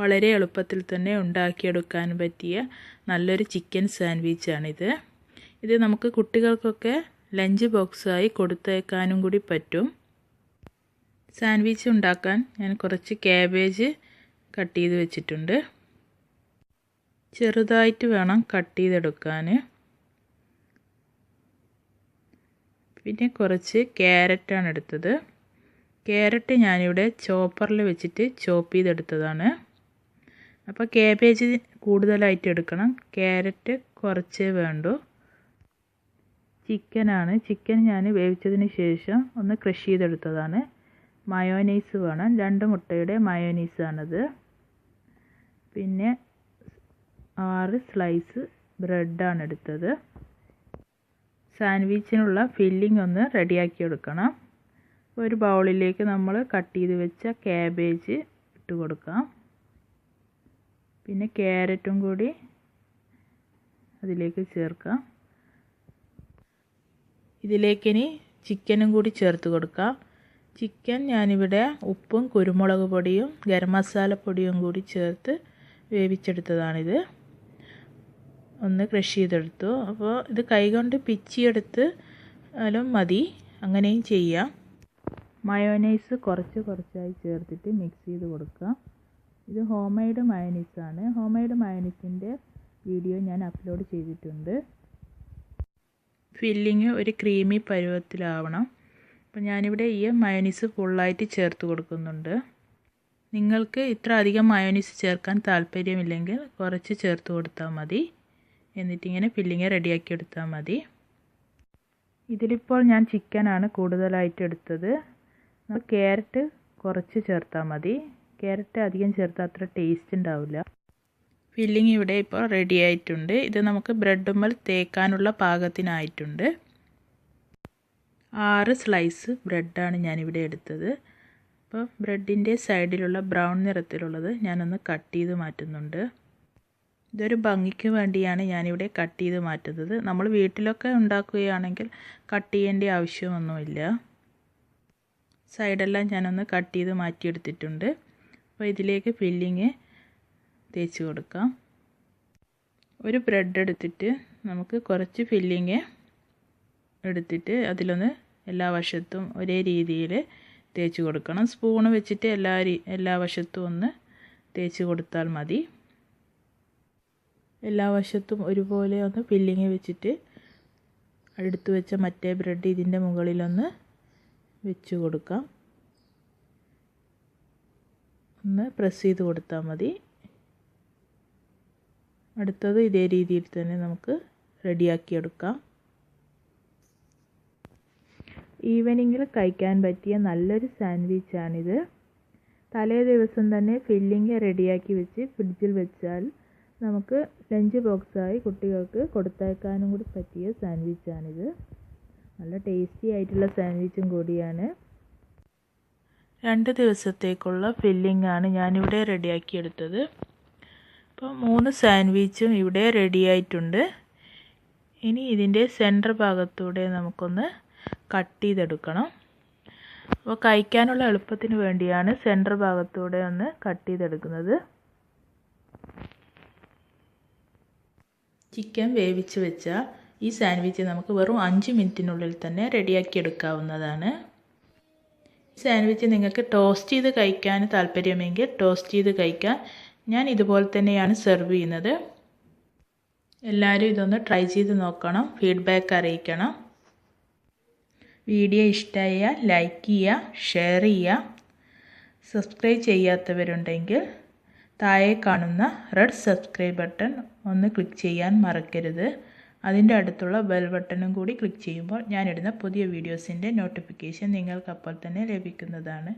വളരെ എളുപ്പത്തിൽ തന്നെ ഉണ്ടാക്കിയെടുക്കാൻ പറ്റിയ നല്ലൊരു ചിക്കൻ സാൻഡ്വിച്ചാണിത്. ഇത് നമുക്ക് കുട്ടികൾക്കൊക്കെ ലഞ്ച് ബോക്സായി കൊടുത്തേക്കാനും കൂടി പറ്റും. സാൻഡ്വിച്ച് ഉണ്ടാക്കാൻ ഞാൻ കുറച്ച് ക്യാബേജ് കട്ട് ചെയ്ത് വെച്ചിട്ടുണ്ട്. ചെറുതായിട്ട് വേണം കട്ട് ചെയ്തെടുക്കാൻ. പിന്നെ കുറച്ച് ക്യാരറ്റാണ് എടുത്തത്. ക്യാരറ്റ് ഞാനിവിടെ ചോപ്പറിൽ വെച്ചിട്ട് ചോപ്പ് ചെയ്തെടുത്തതാണ്. അപ്പോൾ ക്യാബേജ് കൂടുതലായിട്ട് എടുക്കണം, ക്യാരറ്റ് കുറച്ചേ വേണ്ടൂ. ചിക്കൻ ഞാൻ വേവിച്ചതിന് ശേഷം ഒന്ന് ക്രഷ് ചെയ്തെടുത്തതാണ്. മയോനൈസ് വേണം, 2 മുട്ടയുടെ മയോനൈസാണത്. പിന്നെ 6 സ്ലൈസ് ബ്രെഡാണ് എടുത്തത്. സാൻഡ്വിച്ചിനുള്ള ഫില്ലിംഗ് ഒന്ന് റെഡിയാക്കി എടുക്കണം. ഒരു ബൗളിലേക്ക് നമ്മൾ കട്ട് ചെയ്ത് വെച്ച ക്യാബേജ് ഇട്ട് കൊടുക്കാം. പിന്നെ ക്യാരറ്റും കൂടി അതിലേക്ക് ചേർക്കാം. ഇതിലേക്കിനി ചിക്കനും കൂടി ചേർത്ത് കൊടുക്കാം. ചിക്കൻ ഞാനിവിടെ ഉപ്പും കുരുമുളക് പൊടിയും ഗരം മസാലപ്പൊടിയും കൂടി ചേർത്ത് വേവിച്ചെടുത്തതാണിത്. ഒന്ന് ക്രഷ് ചെയ്തെടുത്തു. അപ്പോൾ ഇത് കൈകൊണ്ട് പിച്ചിയെടുത്ത് ആലും മതി, അങ്ങനെയും ചെയ്യാം. മയോനൈസ് കുറച്ചായി ചേർത്തിട്ട് മിക്സ് ചെയ്ത് കൊടുക്കാം. ഇത് ഹോം മെയ്ഡ് മയോനൈസാണ്. ഹോം മെയ്ഡ് മയോനൈസിൻ്റെ വീഡിയോ ഞാൻ അപ്ലോഡ് ചെയ്തിട്ടുണ്ട്. ഫില്ലിങ് ഒരു ക്രീമി പരുവത്തിലാവണം. അപ്പോൾ ഞാനിവിടെ ഈ മയോനൈസ് ഫുള്ളായിട്ട് ചേർത്ത് കൊടുക്കുന്നുണ്ട്. നിങ്ങൾക്ക് ഇത്ര അധികം മയോനൈസ് ചേർക്കാൻ താല്പര്യമില്ലെങ്കിൽ കുറച്ച് ചേർത്ത് കൊടുത്താൽ മതി. എന്നിട്ടിങ്ങനെ ഫില്ലിങ് റെഡിയാക്കി എടുത്താൽ മതി. ഇതിലിപ്പോൾ ഞാൻ ചിക്കനാണ് കൂടുതലായിട്ട് എടുത്തത്. ക്യാരറ്റ് കുറച്ച് ചേർത്താൽ മതി. ക്യാരറ്റ് അധികം ചേർത്താൽ അത്ര ടേസ്റ്റ് ഉണ്ടാവില്ല. ഫില്ലിങ് ഇവിടെ ഇപ്പോൾ റെഡി ആയിട്ടുണ്ട്. ഇത് നമുക്ക് ബ്രെഡുമ്മൽ തേക്കാനുള്ള പാകത്തിനായിട്ടുണ്ട്. 6 സ്ലൈസ് ബ്രെഡാണ് ഞാനിവിടെ എടുത്തത്. അപ്പോൾ ബ്രെഡിൻ്റെ സൈഡിലുള്ള ബ്രൗൺ നിറത്തിലുള്ളത് ഞാനൊന്ന് കട്ട് ചെയ്ത് മാറ്റുന്നുണ്ട്. ഇതൊരു ഭംഗിക്ക് വേണ്ടിയാണ് ഞാനിവിടെ കട്ട് ചെയ്ത് മാറ്റുന്നത്. നമ്മൾ വീട്ടിലൊക്കെ ഉണ്ടാക്കുകയാണെങ്കിൽ കട്ട് ചെയ്യേണ്ട ആവശ്യമൊന്നുമില്ല. സൈഡെല്ലാം ഞാനൊന്ന് കട്ട് ചെയ്ത് മാറ്റിയെടുത്തിട്ടുണ്ട്. അപ്പോൾ ഇതിലേക്ക് ഫില്ലിങ് തേച്ച് കൊടുക്കാം. ഒരു ബ്രെഡ് എടുത്തിട്ട് നമുക്ക് കുറച്ച് ഫില്ലിങ് എടുത്തിട്ട് അതിലൊന്ന് എല്ലാ വശത്തും ഒരേ രീതിയിൽ തേച്ച് കൊടുക്കണം. സ്പൂണ് വെച്ചിട്ട് എല്ലാ വശത്തും ഒന്ന് തേച്ച് കൊടുത്താൽ മതി. എല്ലാ വശത്തും ഒരുപോലെ ഒന്ന് ഫില്ലിങ് വെച്ചിട്ട് എടുത്തു വെച്ച മറ്റേ ബ്രെഡ് ഇതിൻ്റെ മുകളിലൊന്ന് വെച്ച് കൊടുക്കാം. ഒന്ന് പ്രസ് ചെയ്ത് കൊടുത്താൽ മതി. അടുത്തത് ഇതേ രീതിയിൽ തന്നെ നമുക്ക് റെഡിയാക്കിയെടുക്കാം. ഈവനിങ്ങിൽ കഴിക്കാൻ പറ്റിയ നല്ലൊരു സാൻഡ്വിച്ചാണിത്. തലേ ദിവസം തന്നെ ഫില്ലിങ് റെഡിയാക്കി വെച്ച് ഫ്രിഡ്ജിൽ വെച്ചാൽ നമുക്ക് ലഞ്ച് ബോക്സായി കുട്ടികൾക്ക് കൊടുത്തേക്കാനും കൂടി പറ്റിയ സാൻഡ്വിച്ചാണിത്. നല്ല ടേസ്റ്റി ആയിട്ടുള്ള സാൻഡ്വിച്ചും കൂടിയാണ്. 2 ദിവസത്തേക്കുള്ള ഫില്ലിംഗ് ആണ് ഞാനിവിടെ റെഡിയാക്കിയെടുത്തത്. അപ്പോൾ 3 സാൻഡ്വിച്ചും ഇവിടെ റെഡിയായിട്ടുണ്ട്. ഇനി ഇതിൻ്റെ സെൻറ്റർ ഭാഗത്തൂടെ നമുക്കൊന്ന് കട്ട് ചെയ്തെടുക്കണം. അപ്പോൾ കഴിക്കാനുള്ള എളുപ്പത്തിന് വേണ്ടിയാണ് സെൻറ്റർ ഭാഗത്തൂടെ ഒന്ന് കട്ട് ചെയ്തെടുക്കുന്നത്. ചിക്കൻ വേവിച്ച് വെച്ച ഈ സാൻഡ്വിച്ച് നമുക്ക് വെറും 5 മിനിറ്റിനുള്ളിൽ തന്നെ റെഡിയാക്കി എടുക്കാവുന്നതാണ്. ഈ സാൻഡ്വിച്ച് നിങ്ങൾക്ക് ടോസ്റ്റ് ചെയ്ത് കഴിക്കാൻ താല്പര്യമെങ്കിൽ ടോസ്റ്റ് ചെയ്ത് കഴിക്കാം. ഞാൻ ഇതുപോലെ തന്നെയാണ് സെർവ് ചെയ്യുന്നത്. എല്ലാവരും ഇതൊന്ന് ട്രൈ ചെയ്ത് നോക്കണം, ഫീഡ്ബാക്ക് അറിയിക്കണം. വീഡിയോ ഇഷ്ടമായാൽ ലൈക്ക് ചെയ്യുക, ഷെയർ ചെയ്യുക. സബ്സ്ക്രൈബ് ചെയ്യാത്തവരുണ്ടെങ്കിൽ താഴെ കാണുന്ന റെഡ് സബ്സ്ക്രൈബ് ബട്ടൺ ഒന്ന് ക്ലിക്ക് ചെയ്യാൻ മറക്കരുത്. അതിൻ്റെ അടുത്തുള്ള ബെൽ ബട്ടണും കൂടി ക്ലിക്ക് ചെയ്യുമ്പോൾ ഞാനിടുന്ന പുതിയ വീഡിയോസിൻ്റെ നോട്ടിഫിക്കേഷൻ നിങ്ങൾക്ക് അപ്പോൾ തന്നെ ലഭിക്കുന്നതാണ്.